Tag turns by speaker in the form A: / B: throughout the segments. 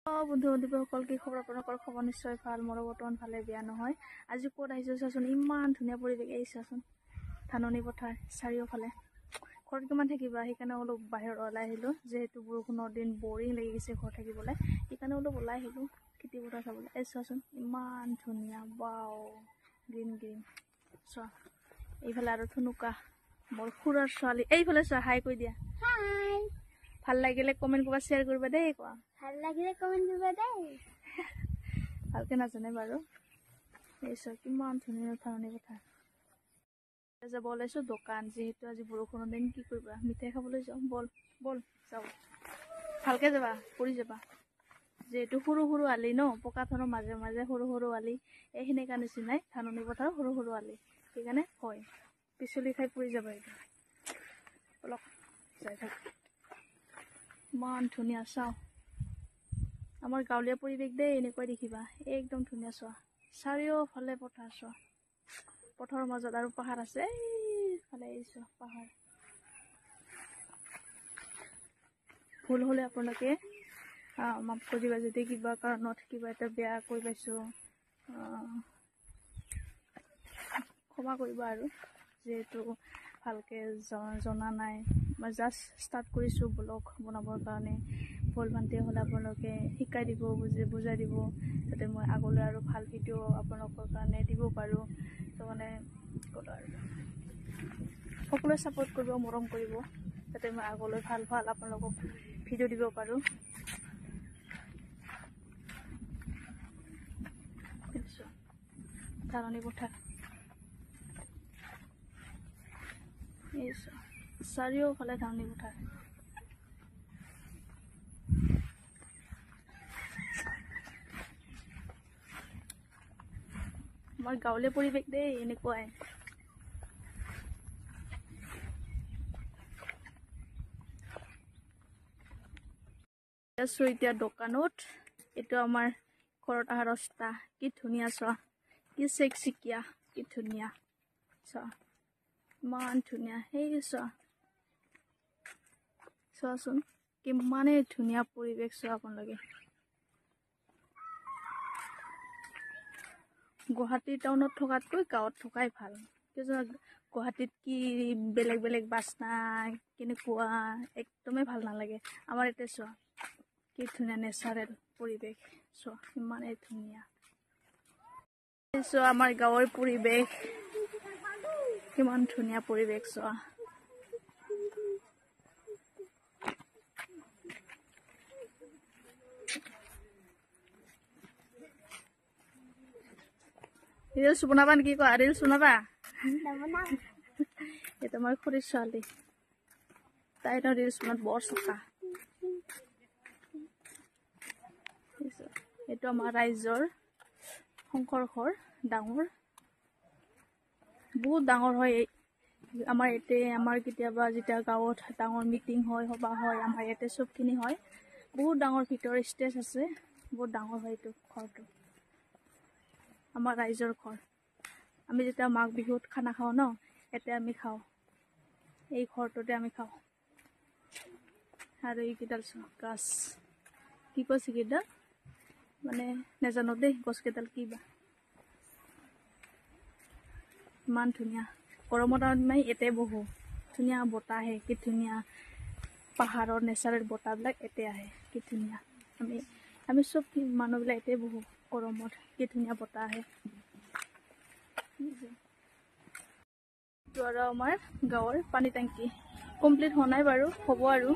A: বন্ধু বান্ধৱীসকল কি খবৰ আপোনালোকৰ খবৰ নিশ্চয় ভাল মোৰ বৰ্তমান ভালে বেয়া নহয় আজি ক'ত আহিছো চাচোন ইমান ধুনীয়া পৰিৱেশ এই চাচোন ধাননি পথাৰ চাৰিওফালে ঘৰত কিমান থাকিবা সেইকাৰণে অলপ বাহিৰত ওলাই আহিলো যেহেতু বৰষুণৰ দিন বৰিং লাগি গৈছে ঘৰত থাকিবলৈ সেইকাৰণে অলপ ওলাই আহিলো খেতি পথাৰ চাবলৈ এই চাচোন ইমান ধুনীয়া বাও গ্ৰীণ গ্ৰীণ চোৱা এইফালে আৰু থুনুকা মোৰ খুৰাৰ ছোৱালী এইফালে চোৱা হাই কৈ দিয়া হাই ভাল লাগিলে কমেন্ট কৰবা শ্বেয়াৰ কৰিবা দেই কোৱা
B: ভাল লাগিলে কমেন্ট কৰিবা দেই
A: ভালকে নাজানে বাৰু এইছো কিমান ধুনীয়া ধাননি পথাৰ যাব ওলাইছো দোকান যেহেতু আজি বৰষুণৰ দিন কি কৰিবা মিঠাই খাবলৈ যাওঁ বল বল যাওঁ ভালকে যাবা পৰি যাবা যেহেতু সৰু সৰু আলি ন পকা ধানৰ মাজে মাজে সৰু সৰু আলি এইখিনি কাৰণে চিনাই ধাননি পথাৰ সৰু সৰু আলি সেইকাৰণে হয় পিছলি খাই পৰি যাবা এইটো অলপ যাই থাক ইমান ধুনীয়া চাওঁ আমাৰ গাঁৱলীয়া পৰিৱেশ দেই এনেকৈ দেখিবা একদম ধুনীয়া চোৱা চাৰিওফালে পথাৰ চোৱা পথাৰৰ মাজত আৰু পাহাৰ আছে এইফালে এইছো পাহাৰ ভুল হ'লে আপোনালোকে মাফ কৰিবা যদি কিবা কাৰণত কিবা এটা বেয়া কৈ পাইছো ক্ষমা কৰিবা আৰু যেহেতু ভালকে জনা নাই মই জাষ্ট ষ্টাৰ্ট কৰিছোঁ ব্লগ বনাবৰ কাৰণে ভুল ভ্ৰান্তি হ'লে আপোনালোকে শিকাই দিব বুজাই দিব যাতে মই আগলৈ আৰু ভাল ভিডিঅ' আপোনালোকৰ কাৰণে দিব পাৰোঁ তো মানে ক'লো আৰু সকলোৱে ছাপোৰ্ট কৰিব মৰম কৰিব যাতে মই আগলৈ ভাল ভাল আপোনালোকক ভিডিঅ' দিব পাৰোঁ ধাননি পথাৰ চাৰিওফালে ধাননি পথাৰ আমাৰ গাঁৱলীয়া পৰিৱেশ দেই এনেকুৱাই আছো এতিয়া দোকানত এইটো আমাৰ ঘৰত অহা ৰাস্তা কি ধুনীয়া চোৱা কি চেকচিকিয়া কি ধুনীয়া চোৱা ইমান ধুনীয়া সেই চোৱাচোন কিমানেই ধুনীয়া পৰিৱেশ চোৱা আপোনালোকে গুৱাহাটী টাউনত থকাতকৈ গাঁৱত থকাই ভাল গুৱাহাটীত কি বেলেগ বেলেগ বাছনা কেনেকুৱা একদমেই ভাল নালাগে আমাৰ ইয়াতে চোৱা কি ধুনীয়া নেচাৰেল পৰিৱেশ চোৱা ইমানেই ধুনীয়া চোৱা আমাৰ গাঁৱৰ পৰিৱেশ কিমান ধুনীয়া পৰিৱেশ চোৱা ৰিলছ বনাবা নেকি কোৱা ৰিলছ বনাবা এইটো আমাৰ খুৰীৰ ছোৱালী তাই ৰিলছ বনাত বৰ চোকা এইটো আমাৰ ৰাইজৰ শংকৰ ঘৰ ডাঙৰ বহুত ডাঙৰ হয় আমাৰ ইয়াতে আমাৰ কেতিয়াবা যেতিয়া গাঁৱত ডাঙৰ মিটিং হয় সভা হয় আমাৰ ইয়াতে চবখিনি হয় বহুত ডাঙৰ ভিতৰ ষ্টেজ আছে বহুত ডাঙৰ হয় এইটো ঘৰটো আমাৰ ৰাইজৰ ঘৰ আমি যেতিয়া মাঘ বিহুত খানা খাওঁ ন ইয়াতে আমি খাওঁ এই ঘৰটোতে আমি খাওঁ আৰু এইকেইডাল গাছ কি কৈছে কেইডাল মানে নাজানো দেই গছকেইডাল কি বা ইমান ধুনীয়া গৰমৰ দিনত মই ইয়াতে বহো ধুনীয়া বতাহ আহে কি ধুনীয়া পাহাৰৰ নেচাৰেল বতাহবিলাক ইয়াতে আহে কি ধুনীয়া আমি চব মানুহবিলাক ইয়াতে বহো গৰমত কি ধুনীয়া বতাহ আহে আৰু আমাৰ গাঁৱৰ পানী টেংকি কমপ্লিট হোৱা নাই বাৰু হ'ব আৰু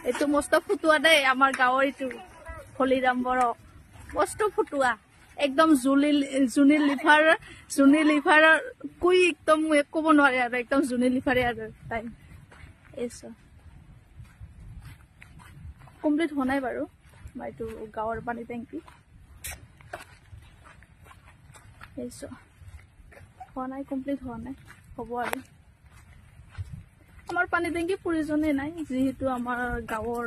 A: এইটো মস্ত ফুটুৱা দেই আমাৰ গাঁৱৰ এইটো হলিৰাম বড়ো মস্ত ফুটুৱা একদম জুনি লিভাৰ কৈ একদম ক'ব নোৱাৰে আৰু একদম জুনি লিভাৰে আৰু তাই এইছো কমপ্লিট হোৱা নাই বাৰু এইটো গাঁৱৰ পানী টেংকি এইছো হোৱা নাই কমপ্লিট হোৱা নাই হ'ব আৰু আমাৰ পানী টেংকি প্ৰয়োজনেই নাই যিহেতু আমাৰ গাঁৱৰ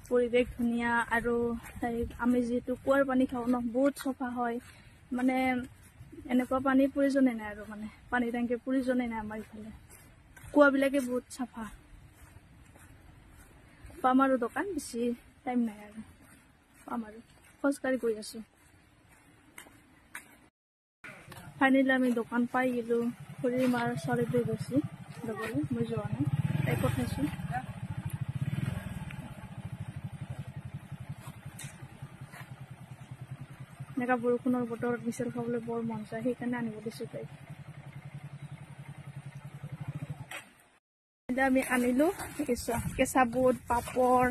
A: পৰিৱেশ ধুনীয়া আৰু আমি যিহেতু কুঁৱাৰ পানী খাওঁ ন বহুত চফা হয় মানে এনেকুৱা পানীৰ প্ৰয়োজনেই নাই আৰু মানে পানী টেংকিৰ প্ৰয়োজনেই নাই আমাৰ ইফালে কুঁৱাবিলাকে বহুত চাফা পাম আৰু দোকান বেছি টাইম নাই আৰু পাম আৰু খোজকাঢ়ি গৈ আছোঁ। ফাইনেলি আমি দোকান পাই গ'লোঁ। খুৰী মাৰ ছোৱালীটো গৈছে ল'বলৈ, মই যোৱা নাই, তাই পঠাইছোঁ। এনেকুৱা বৰষুণৰ বতৰত মিছল খাবলৈ বৰ মন যায়, সেইকাৰণে আনিব দিছোঁ তাইক। এতিয়া আমি আনিলোঁ কেঁচা বুট, পাপৰ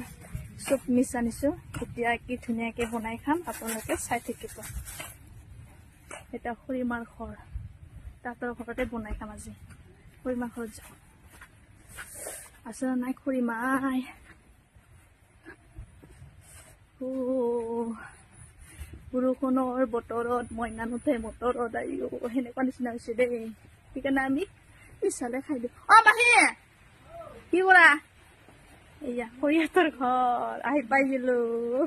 A: চব মিক্স আনিছোঁ। এতিয়া কি ধুনীয়াকৈ বনাই খাম, আপোনালোকে চাই থাকিব। এতিয়া খুৰীমাৰ ঘৰ, তাহাঁতৰ ঘৰতে বনাই খাম আজি। খুৰীমাৰ ঘৰত যাওঁ, আছে না নাই খুৰীমাই? বৰষুণৰ বতৰত মইনা নুঠে মটৰত, সেনেকুৱা নিচিনা হৈছে দেই। সেইকাৰণে আমি পিছালে খাই দিওঁ। মাহী কি কৰা? এয়া খুৰীহঁতৰ ঘৰ আহি পাই গ'লোঁ।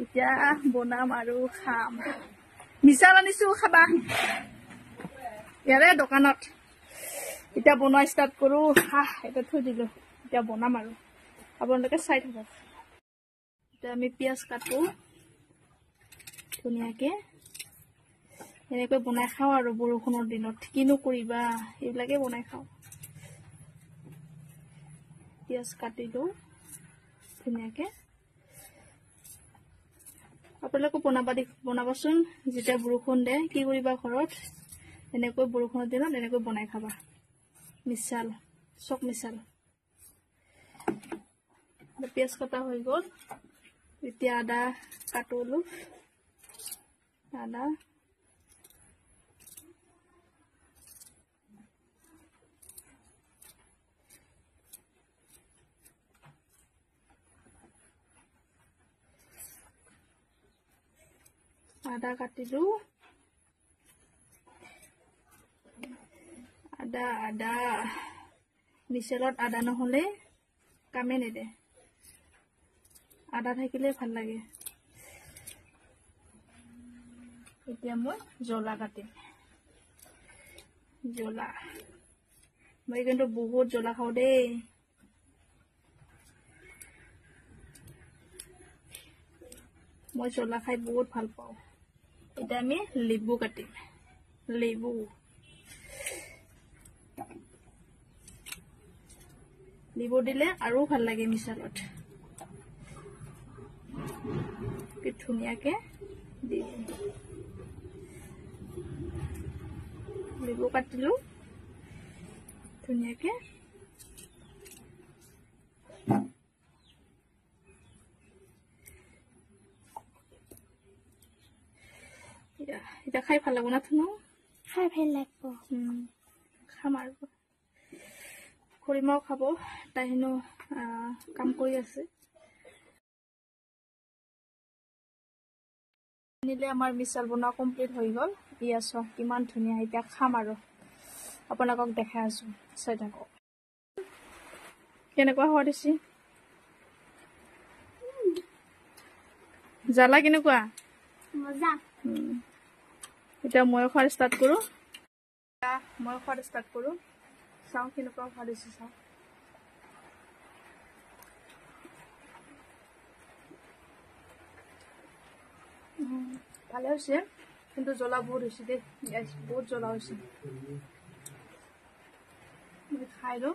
A: এতিয়া বনাম আৰু খাম। মিছাল আনিছোঁ খাবা ইয়াৰে দোকানত। এতিয়া বনোৱা ষ্টাৰ্ট কৰোঁ। এতিয়া থৈ দিলোঁ, এতিয়া বনাম আৰু আপোনালোকে চাই থাকক। এতিয়া আমি পিঁয়াজ কাটোঁ ধুনীয়াকৈ, এনেকৈ বনাই খাওঁ আৰু বৰষুণৰ দিনত। কিনো কৰিবা, এইবিলাকে বনাই খাওঁ। পিঁয়াজ কাটি দিওঁ ধুনীয়াকৈ। আপোনালোকে বনাবাচোন যেতিয়া বৰষুণ দিয়ে। কি কৰিবা ঘৰত, এনেকৈ বৰষুণৰ দিনত এনেকৈ বনাই খাবা। মিছাল, চব মিছাল। পিঁয়াজ কটা হৈ গ'ল। এতিয়া আদা কাটো অলপ, আদা কাটিলোঁ। আদা মিছালত আদা নহ'লে কামে নেদে, আদা থাকিলে ভাল লাগে। এতিয়া মই জ্বলা কাটিম। জ্বলা মই কিন্তু বহুত জ্বলা খাওঁ দেই। মই জ্বলা খাই বহুত ভাল পাওঁ। এতিয়া আমি লেবু কাটিম। লেবু দিলে আৰু ভাল লাগে মিছালত। কি ধুনীয়াকৈ দি লেবু কাটিলোঁ ধুনীয়াকৈ। এতিয়া খাই ভাল লাগব না থুনু?
B: খাই ভাল লাগব।
A: খাম আৰু খুৰীমাও খাব, তাই হেনো কাম কৰি আছে। আনিলে আমাৰ মিছাল বনোৱা কমপ্লিট হৈ গ'ল। এয়া চাওক কিমান ধুনীয়া। এতিয়া খাম আৰু আপোনালোকক দেখাই আছোঁ, চাই থাকক কেনেকুৱা সোৱাদ হৈছে। জ্বালা কেনেকুৱা?
B: মজা।
A: এতিয়া মই খোৱাৰ ষ্টাৰ্ট কৰোঁ। চাওঁ কেনেকুৱা সোৱাদ হৈছে, চাওঁ। ভালে হৈছে, কিন্তু জ্বলা বহুত হৈছে দেই, বহুত জ্বলা হৈছে। মই খাই লওঁ,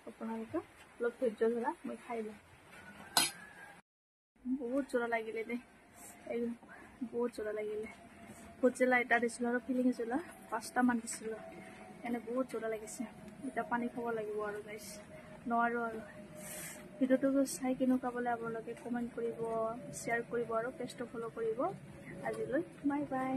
A: আপোনালোকে অলপ ধৈৰ্য ধৰা, মই খাই লওঁ। বহুত জ্বলা লাগিলে দেই, বহুত জ্বলা লাগিলে। ভোট জ্বলা এটা দিছিলোঁ আৰু ফিলিং জ্বলা 5টামান দিছিলোঁ, এনে বহুত জ্বলা লাগিছে। এতিয়া পানী খাব লাগিব আৰু গাইছ, নোৱাৰোঁ আৰু। ভিডিঅ'টো চাই কেনেকুৱা পালে আপোনালোকে কমেণ্ট কৰিব, শ্বেয়াৰ কৰিব আৰু পেজটো ফ'ল' কৰিব। আজিলৈ বাই বাই।